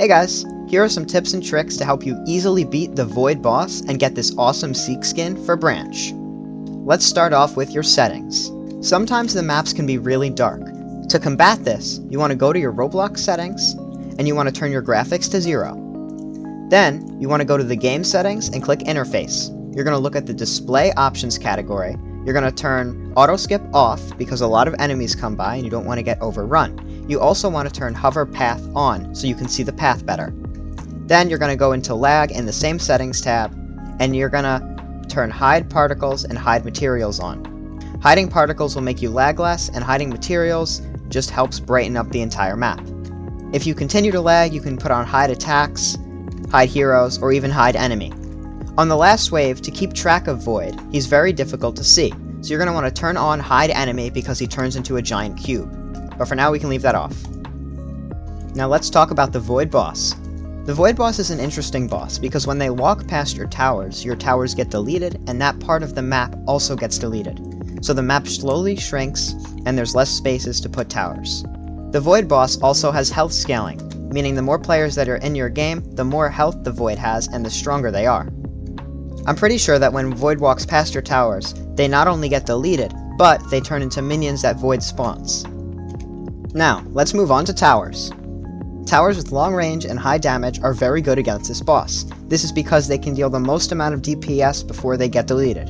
Hey guys, here are some tips and tricks to help you easily beat the Void boss and get this awesome Seek skin for Branch. Let's start off with your settings. Sometimes the maps can be really dark. To combat this, you want to go to your Roblox settings, and you want to turn your graphics to 0. Then, you want to go to the game settings and click Interface. You're going to look at the Display Options category. You're going to turn Auto Skip off because a lot of enemies come by and you don't want to get overrun. You also want to turn Hover Path on so you can see the path better. Then you're going to go into Lag in the same Settings tab, and you're going to turn Hide Particles and Hide Materials on. Hiding particles will make you lag less, and hiding materials just helps brighten up the entire map. If you continue to lag, you can put on Hide Attacks, Hide Heroes, or even Hide Enemy. On the last wave, to keep track of Void, he's very difficult to see, so you're going to want to turn on Hide Enemy because he turns into a giant cube. But for now, we can leave that off. Now let's talk about the Void boss. The Void boss is an interesting boss because when they walk past your towers get deleted, and that part of the map also gets deleted. So the map slowly shrinks, and there's less spaces to put towers. The Void boss also has health scaling, meaning the more players that are in your game, the more health the Void has and the stronger they are. I'm pretty sure that when Void walks past your towers, they not only get deleted, but they turn into minions that Void spawns. Now, let's move on to towers. Towers with long range and high damage are very good against this boss. This is because they can deal the most amount of DPS before they get deleted,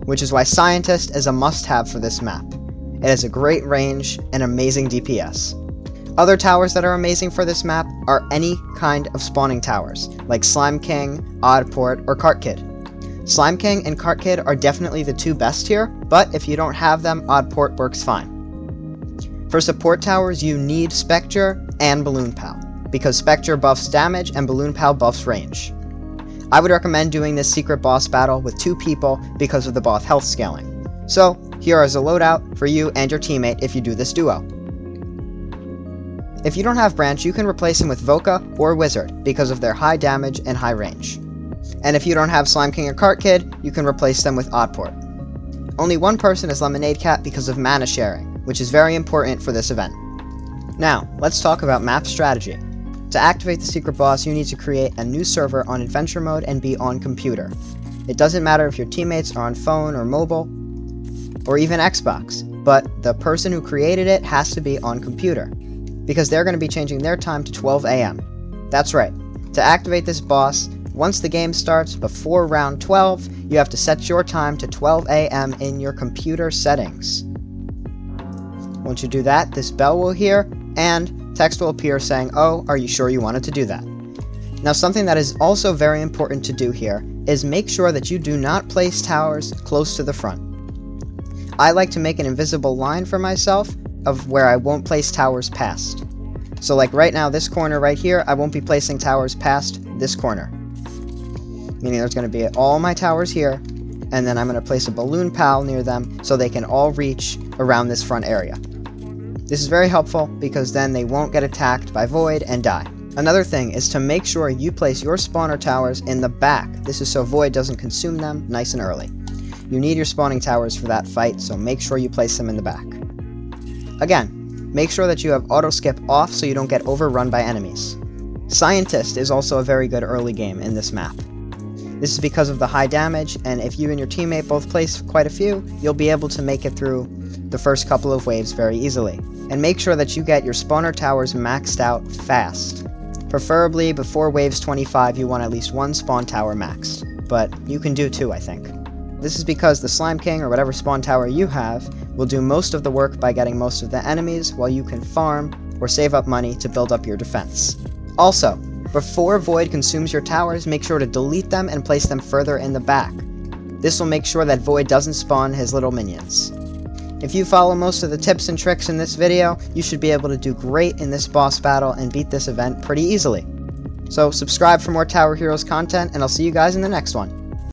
which is why Scientist is a must-have for this map. It has a great range and amazing DPS. Other towers that are amazing for this map are any kind of spawning towers, like Slime King, Oddport, or Cart Kid. Slime King and Cart Kid are definitely the two best here, but if you don't have them, Oddport works fine. For support towers, you need Spectre and Balloon Pal, because Spectre buffs damage and Balloon Pal buffs range. I would recommend doing this secret boss battle with 2 people because of the boss health scaling. So, here is a loadout for you and your teammate if you do this duo. If you don't have Branch, you can replace him with Voka or Wizard because of their high damage and high range. And if you don't have Slime King or Cart Kid, you can replace them with Oddport. Only one person is Lemonade Cat because of mana sharing, which is very important for this event. Now, let's talk about map strategy. To activate the secret boss, you need to create a new server on Adventure Mode and be on computer. It doesn't matter if your teammates are on phone or mobile, or even Xbox, but the person who created it has to be on computer, because they're going to be changing their time to 12 AM. That's right. To activate this boss, once the game starts, before round 12, you have to set your time to 12 AM in your computer settings. Once you do that, this bell will hear, and text will appear saying, "Oh, are you sure you wanted to do that?" Now, something that is also very important to do here is make sure that you do not place towers close to the front. I like to make an invisible line for myself of where I won't place towers past. So like right now, this corner right here, I won't be placing towers past this corner. Meaning there's going to be all my towers here, and then I'm going to place a Balloon Pal near them so they can all reach around this front area. This is very helpful because then they won't get attacked by Void and die. Another thing is to make sure you place your spawner towers in the back. This is so Void doesn't consume them nice and early. You need your spawning towers for that fight, so make sure you place them in the back. Again, make sure that you have auto skip off so you don't get overrun by enemies. Scientist is also a very good early game in this map. This is because of the high damage, and if you and your teammate both place quite a few, you'll be able to make it through the first couple of waves very easily. And make sure that you get your spawner towers maxed out fast. Preferably before waves 25 you want at least 1 spawn tower maxed, but you can do 2, I think. This is because the Slime King or whatever spawn tower you have will do most of the work by getting most of the enemies, while you can farm or save up money to build up your defense. Also, before Void consumes your towers, make sure to delete them and place them further in the back. This will make sure that Void doesn't spawn his little minions. If you follow most of the tips and tricks in this video, you should be able to do great in this boss battle and beat this event pretty easily. So subscribe for more Tower Heroes content, and I'll see you guys in the next one.